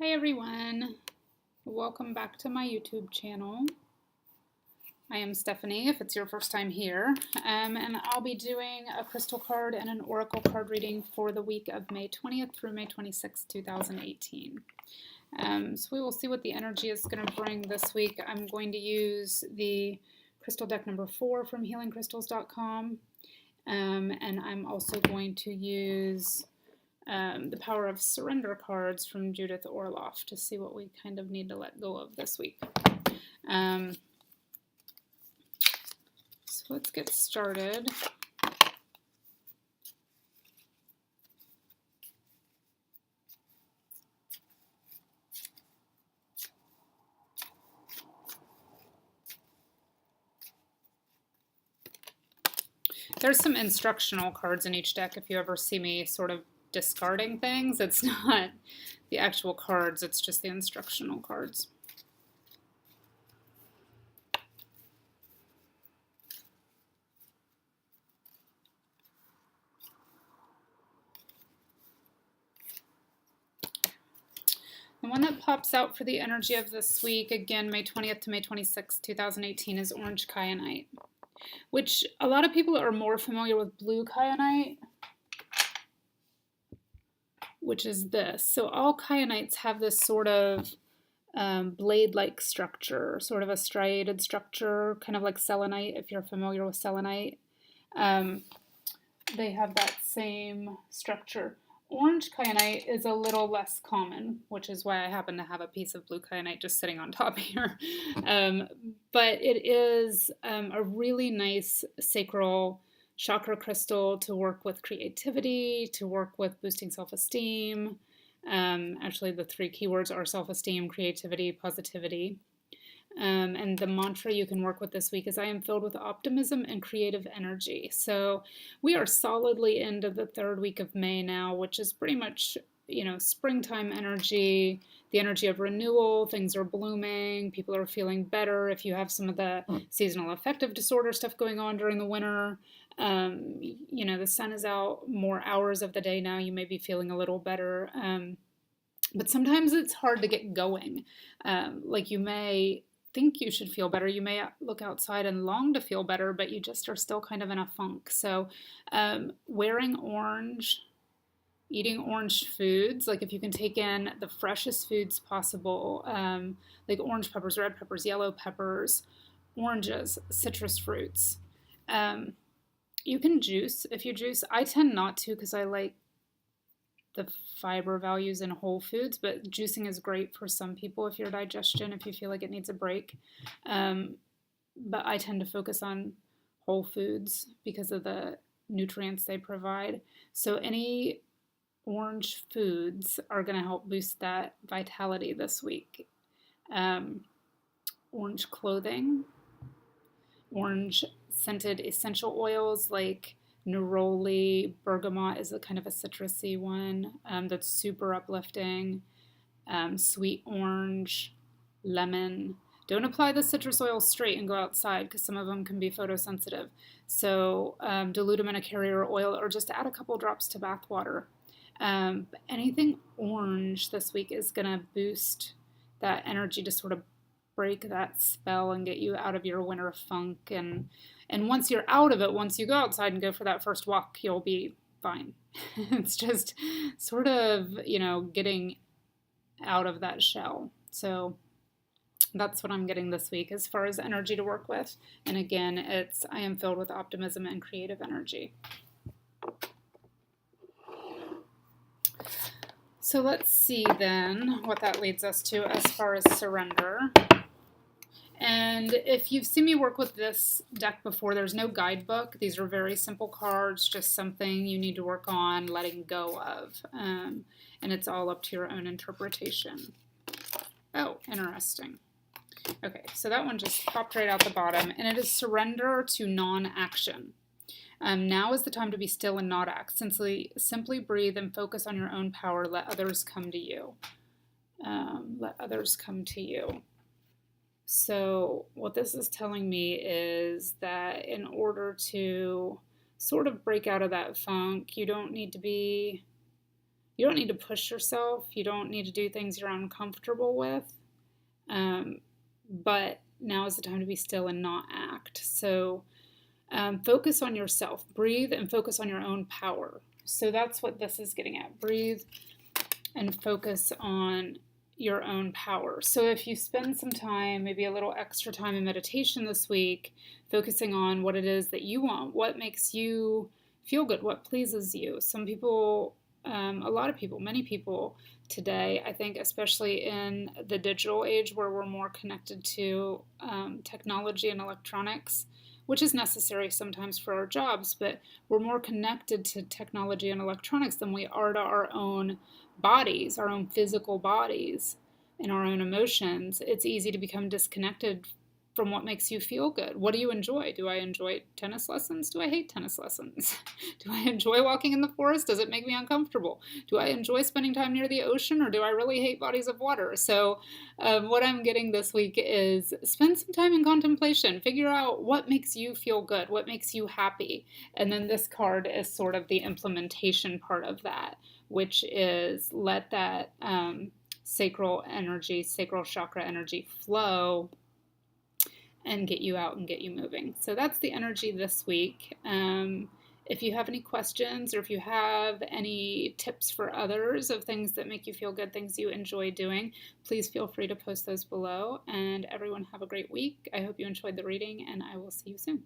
Hi everyone, welcome back to my YouTube channel. I am Stephanie if it's your first time here, and I'll be doing a crystal card and an oracle card reading for the week of May 20th through May 26th, 2018. So we will see what the energy is going to bring this week. I'm going to use the crystal deck number 4 from healingcrystals.com, and I'm also going to use the Power of Surrender cards from Judith Orloff to see what we kind of need to let go of this week. So let's get started. There's some instructional cards in each deck. If you ever see me sort of discarding things, it's not the actual cards, it's just the instructional cards. The one that pops out for the energy of this week, again, May 20th to May 26th, 2018, is Orange Kyanite, which a lot of people are more familiar with Blue Kyanite, which is this. So all kyanites have this sort of blade-like structure, sort of a striated structure, kind of like selenite, if you're familiar with selenite. They have that same structure. Orange kyanite is a little less common, which is why I happen to have a piece of blue kyanite just sitting on top here. But it is a really nice sacral chakra crystal to work with creativity, to work with boosting self-esteem. Actually, the three keywords are self-esteem, creativity, positivity. And the mantra you can work with this week is I am filled with optimism and creative energy. So we are solidly into the third week of May now, which is pretty much, springtime energy, the energy of renewal. Things are blooming. People are feeling better. If you have some of the seasonal affective disorder stuff going on during the winter, the sun is out more hours of the day now. You may be feeling a little better. But sometimes it's hard to get going. You may think you should feel better. You may look outside and long to feel better, but you just are still kind of in a funk. So wearing orange, eating orange foods, like if you can take in the freshest foods possible, like orange peppers, red peppers, yellow peppers, oranges, citrus fruits. You can juice if you juice. I tend not to because I like the fiber values in whole foods, but juicing is great for some people if your digestion, if you feel like it needs a break. But I tend to focus on whole foods because of the nutrients they provide. So any orange foods are going to help boost that vitality this week. Orange clothing, orange scented essential oils like neroli, bergamot is a kind of a citrusy one that's super uplifting. Sweet orange, lemon. Don't apply the citrus oil straight and go outside because some of them can be photosensitive. So dilute them in a carrier oil or just add a couple drops to bath water. Anything orange this week is going to boost that energy to sort of break that spell and get you out of your winter funk. And once you're out of it, once you go outside and go for that first walk, you'll be fine. It's just sort of, getting out of that shell. So that's what I'm getting this week as far as energy to work with. And again, I am filled with optimism and creative energy. So let's see then what that leads us to as far as surrender. And if you've seen me work with this deck before, there's no guidebook. These are very simple cards, just something you need to work on letting go of. And it's all up to your own interpretation. Oh, interesting. Okay, so that one just popped right out the bottom, and it is surrender to non-action. Now is the time to be still and not act. Simply breathe and focus on your own power. Let others come to you. Let others come to you. So what this is telling me is that in order to sort of break out of that funk, you don't need You don't need to push yourself. You don't need to do things you're uncomfortable with. But now is the time to be still and not act. So focus on yourself. Breathe and focus on your own power. So that's what this is getting at. Breathe and focus on your own power. So if you spend some time, maybe a little extra time in meditation this week, focusing on what it is that you want, what makes you feel good, what pleases you. Some people, a lot of people, many people today, I think, especially in the digital age where we're more connected to technology and electronics, which is necessary sometimes for our jobs, but we're more connected to technology and electronics than we are to our own bodies, our own physical bodies, and our own emotions. It's easy to become disconnected from what makes you feel good. What do you enjoy? Do I enjoy tennis lessons? Do I hate tennis lessons? Do I enjoy walking in the forest? Does it make me uncomfortable? Do I enjoy spending time near the ocean, or do I really hate bodies of water? So what I'm getting this week is spend some time in contemplation. Figure out what makes you feel good, what makes you happy. And then this card is sort of the implementation part of that, which is let that sacral energy, sacral chakra energy flow and get you out and get you moving. So that's the energy this week. If you have any questions, or if you have any tips for others of things that make you feel good, things you enjoy doing, please feel free to post those below. And everyone have a great week. I hope you enjoyed the reading, and I will see you soon.